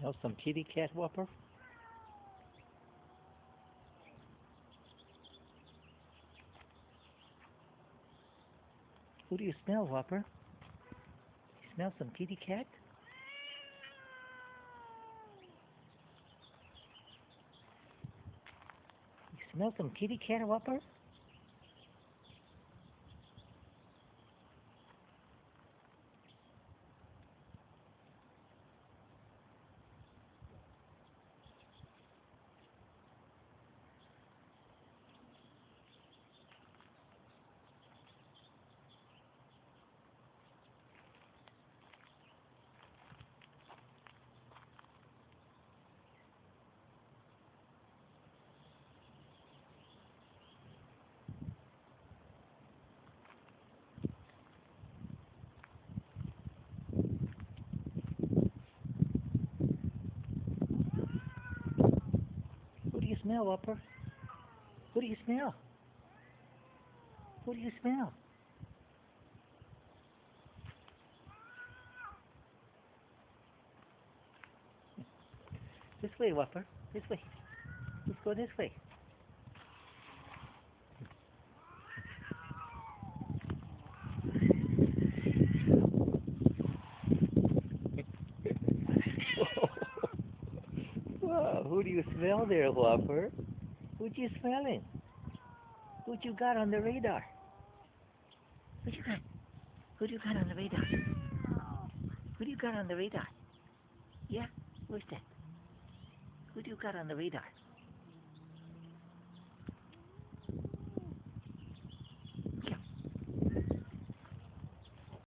Smell some kitty cat, Whopper? Who do you smell, Whopper? You smell some kitty cat? You smell some kitty cat, Whopper? Who do you smell, Whopper? Who do you smell? Who do you smell? This way, Whopper. This way. Let's go this way. Whoa, who do you smell there, Whopper? Who'd you smelling? Who'd you got on the radar? Who'd you got? Who'd you got on the radar? Who do you got on the radar? Yeah? Where's that? Who do you got on the radar?